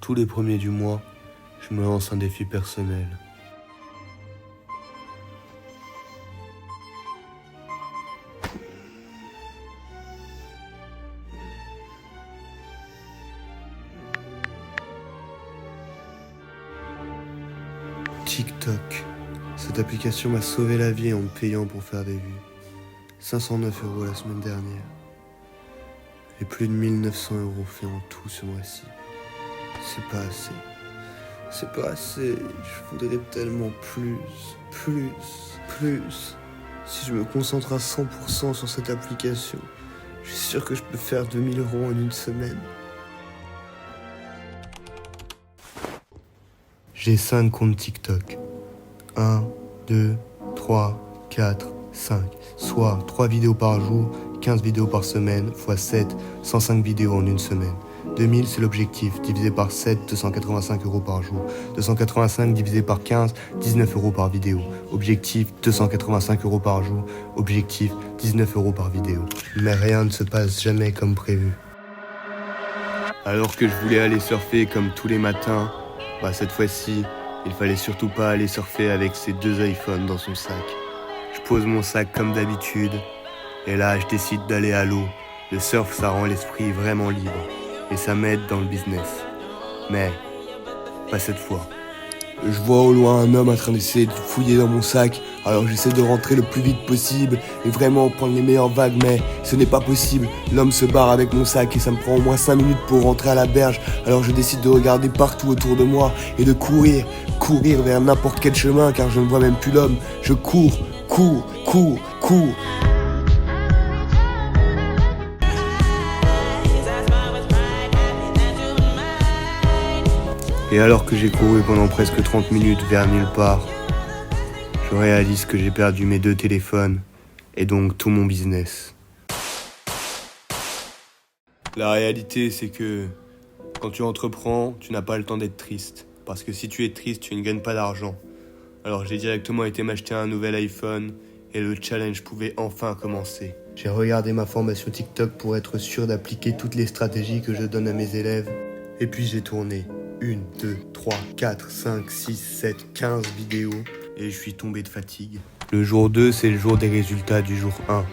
Tous les premiers du mois, je me lance un défi personnel. TikTok. Cette application m'a sauvé la vie en me payant pour faire des vues. 509 € la semaine dernière. Et plus de 1900 € faits en tout ce mois-ci. C'est pas assez. C'est pas assez. Je voudrais tellement plus. Si je me concentre à 100% sur cette application, je suis sûr que je peux faire 2000 € en une semaine. J'ai 5 comptes TikTok. 1, 2, 3, 4, 5. Soit 3 vidéos par jour, 15 vidéos par semaine, x 7, 105 vidéos en une semaine. 2000 c'est l'objectif, divisé par 7, 285 € par jour. 285 divisé par 15, 19 € par vidéo. Objectif, 285 € par jour. Objectif, 19 € par vidéo. Mais rien ne se passe jamais comme prévu. Alors que je voulais aller surfer comme tous les matins, cette fois-ci, il fallait surtout pas aller surfer avec ses 2 iPhones dans son sac. Je pose mon sac comme d'habitude, et là je décide d'aller à l'eau. Le surf, ça rend l'esprit vraiment libre, et ça m'aide dans le business. Mais, pas cette fois. Je vois au loin un homme en train d'essayer de fouiller dans mon sac, alors j'essaie de rentrer le plus vite possible et vraiment prendre les meilleures vagues, mais ce n'est pas possible. L'homme se barre avec mon sac et ça me prend au moins 5 minutes pour rentrer à la berge, alors je décide de regarder partout autour de moi et de courir vers n'importe quel chemin car je ne vois même plus l'homme. Je cours. Et alors que j'ai couru pendant presque 30 minutes vers nulle part, je réalise que j'ai perdu mes 2 téléphones et donc tout mon business. La réalité, c'est que quand tu entreprends, tu n'as pas le temps d'être triste. Parce que si tu es triste, tu ne gagnes pas d'argent. Alors j'ai directement été m'acheter un nouvel iPhone et le challenge pouvait enfin commencer. J'ai regardé ma formation TikTok pour être sûr d'appliquer toutes les stratégies que je donne à mes élèves. Et puis j'ai tourné 1, 2, 3, 4, 5, 6, 7, 15 vidéos et je suis tombé de fatigue. Le jour 2, c'est le jour des résultats du jour 1.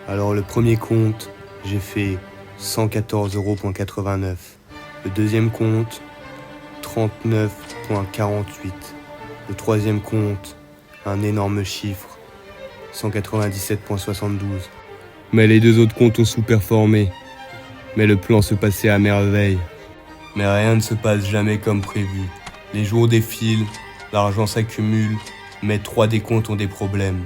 Alors le premier compte, j'ai fait 114,89 €. Le deuxième compte, 39,48 €. Le troisième compte, un énorme chiffre, 197,72 €. Mais les 2 autres comptes ont sous-performé. Mais le plan se passait à merveille. Mais rien ne se passe jamais comme prévu. Les jours défilent, l'argent s'accumule, mais 3 des comptes ont des problèmes.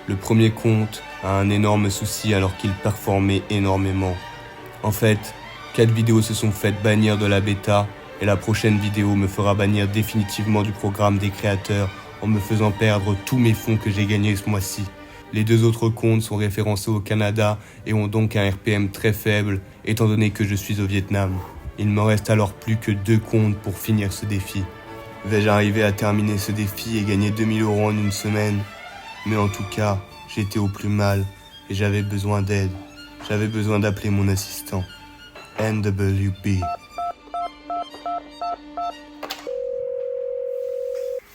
Le premier compte a un énorme souci alors qu'il performait énormément. En fait, 4 vidéos se sont faites bannir de la bêta et la prochaine vidéo me fera bannir définitivement du programme des créateurs en me faisant perdre tous mes fonds que j'ai gagnés ce mois-ci. Les 2 autres comptes sont référencés au Canada et ont donc un RPM très faible étant donné que je suis au Vietnam. Il me reste alors plus que 2 comptes pour finir ce défi. Vais-je arriver à terminer ce défi et gagner 2000 € en une semaine? Mais en tout cas, j'étais au plus mal et j'avais besoin d'aide. J'avais besoin d'appeler mon assistant. NWB.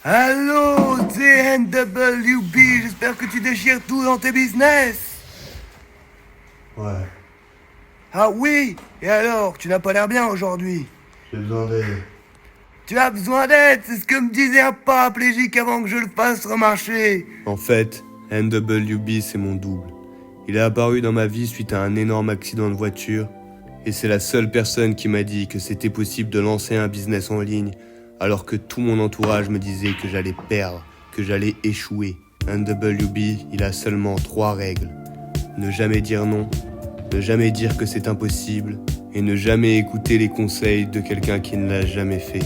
Allô, c'est NWB, j'espère que tu déchires tout dans tes business. Ouais. Ah oui? Et alors, tu n'as pas l'air bien aujourd'hui? J'ai besoin d'aide. Tu as besoin d'aide? C'est ce que me disait un paraplégique avant que je le fasse remarcher. En fait, NWB c'est mon double. Il est apparu dans ma vie suite à un énorme accident de voiture et c'est la seule personne qui m'a dit que c'était possible de lancer un business en ligne alors que tout mon entourage me disait que j'allais perdre, que j'allais échouer. NWB, il a seulement 3 règles. Ne jamais dire non, ne jamais dire que c'est impossible et ne jamais écouter les conseils de quelqu'un qui ne l'a jamais fait.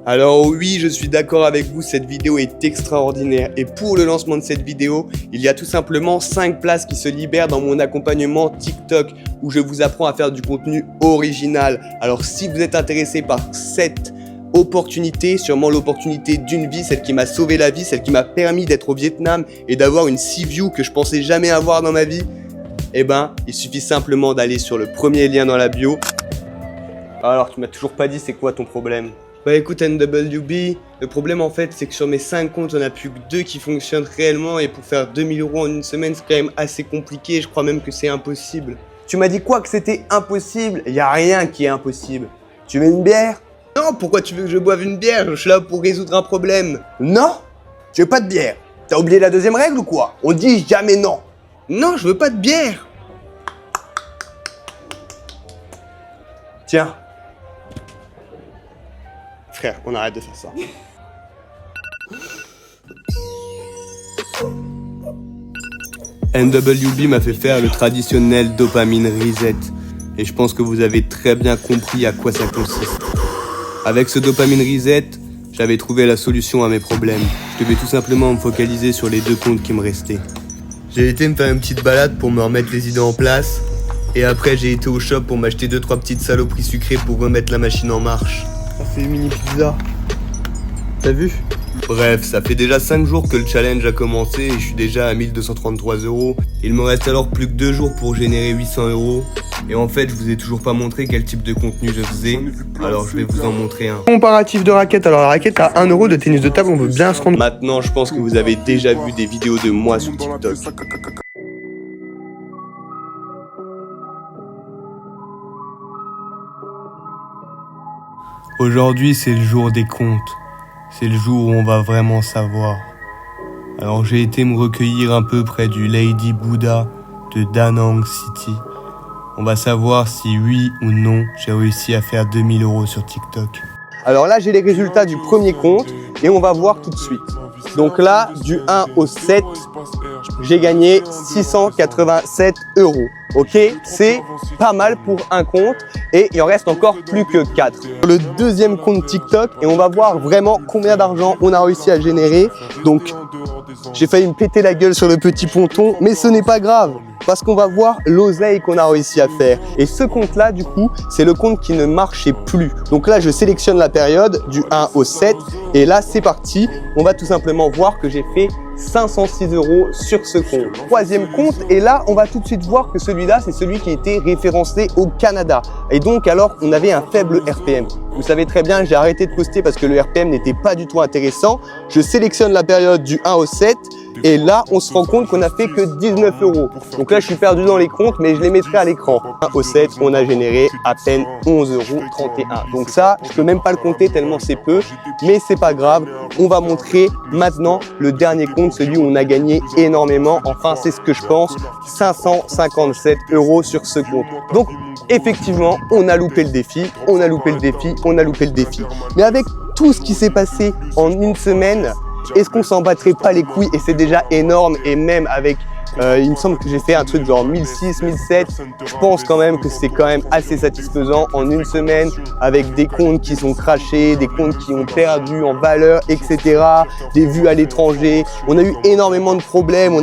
Alors oui, je suis d'accord avec vous, cette vidéo est extraordinaire. Et pour le lancement de cette vidéo, il y a tout simplement 5 places qui se libèrent dans mon accompagnement TikTok où je vous apprends à faire du contenu original. Alors si vous êtes intéressé par cette opportunité, sûrement l'opportunité d'une vie, celle qui m'a sauvé la vie, celle qui m'a permis d'être au Vietnam et d'avoir une sea view que je pensais jamais avoir dans ma vie, il suffit simplement d'aller sur le premier lien dans la bio. Alors, tu m'as toujours pas dit c'est quoi ton problème? Bah écoute NWB, le problème en fait c'est que sur mes 5 comptes on a plus que 2 qui fonctionnent réellement et pour faire 2000 € en une semaine c'est quand même assez compliqué, je crois même que c'est impossible. Tu m'as dit quoi que c'était impossible? Y a rien qui est impossible. Tu veux une bière? Non, pourquoi tu veux que je boive une bière? Je suis là pour résoudre un problème. Non? Tu veux pas de bière? T'as oublié la deuxième règle ou quoi? On dit jamais non. Non, je veux pas de bière. Tiens. Frère, on arrête de faire ça. NWB m'a fait faire le traditionnel dopamine reset. Et je pense que vous avez très bien compris à quoi ça consiste. Avec ce dopamine reset, j'avais trouvé la solution à mes problèmes. Je devais tout simplement me focaliser sur les 2 comptes qui me restaient. J'ai été me faire une petite balade pour me remettre les idées en place. Et après j'ai été au shop pour m'acheter 2-3 petites saloperies sucrées pour remettre la machine en marche. Ça fait une mini pizza. T'as vu? Bref, ça fait déjà 5 jours que le challenge a commencé et je suis déjà à 1233 €. Il me reste alors plus que 2 jours pour générer 800 €. Et en fait, je vous ai toujours pas montré quel type de contenu je faisais, alors je vais vous en montrer un. Comparatif de raquettes, alors la raquette à 1 € de tennis de table, on veut bien se rendre. Maintenant, je pense que vous avez déjà vu des vidéos de moi sur TikTok. Aujourd'hui, c'est le jour des comptes. C'est le jour où on va vraiment savoir. Alors j'ai été me recueillir un peu près du Lady Buddha de Da Nang City. On va savoir si oui ou non j'ai réussi à faire 2000 € sur TikTok. Alors là, j'ai les résultats du premier compte et on va voir tout de suite. Donc là, du 1 au 7, j'ai gagné 687 €. Ok, c'est pas mal pour un compte et il en reste encore plus que 4. Le deuxième compte TikTok et on va voir vraiment combien d'argent on a réussi à générer. Donc, j'ai failli me péter la gueule sur le petit ponton, mais ce n'est pas grave parce qu'on va voir l'oseille qu'on a réussi à faire. Et ce compte-là, du coup, c'est le compte qui ne marchait plus. Donc là, je sélectionne la période du 1 au 7 et là, c'est parti. On va tout simplement voir que j'ai fait 506 € sur ce compte. Troisième compte, et là, on va tout de suite voir que celui-là, c'est celui qui a été référencé au Canada. Et donc, alors, on avait un faible RPM. Vous savez très bien, j'ai arrêté de poster parce que le RPM n'était pas du tout intéressant. Je sélectionne la période du 1 au 7. Et là, on se rend compte qu'on a fait que 19 €. Donc là, je suis perdu dans les comptes, mais je les mettrai à l'écran. 1 au 7, on a généré à peine 11,31 €. Donc ça, je peux même pas le compter tellement c'est peu, mais c'est pas grave. On va montrer maintenant le dernier compte, celui où on a gagné énormément. Enfin, c'est ce que je pense, 557 € sur ce compte. Donc, effectivement, on a loupé le défi, on a loupé le défi, on a loupé le défi. Mais avec tout ce qui s'est passé en une semaine, est-ce qu'on s'en battrait pas les couilles? Et c'est déjà énorme, et même avec il me semble que j'ai fait un truc genre 1006, 1007. Je pense quand même que c'est quand même assez satisfaisant en une semaine avec des comptes qui sont crashés, des comptes qui ont perdu en valeur, etc. Des vues à l'étranger. On a eu énormément de problèmes,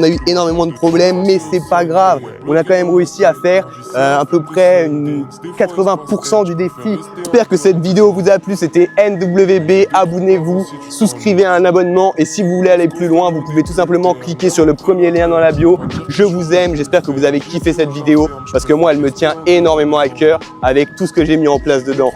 mais c'est pas grave. On a quand même réussi à faire à peu près 80% du défi. J'espère que cette vidéo vous a plu. C'était NWB. Abonnez-vous, souscrivez à un abonnement et si vous voulez aller plus loin, vous pouvez tout simplement cliquer sur le premier lien dans la bio. Je vous aime, j'espère que vous avez kiffé cette vidéo parce que moi elle me tient énormément à cœur avec tout ce que j'ai mis en place dedans.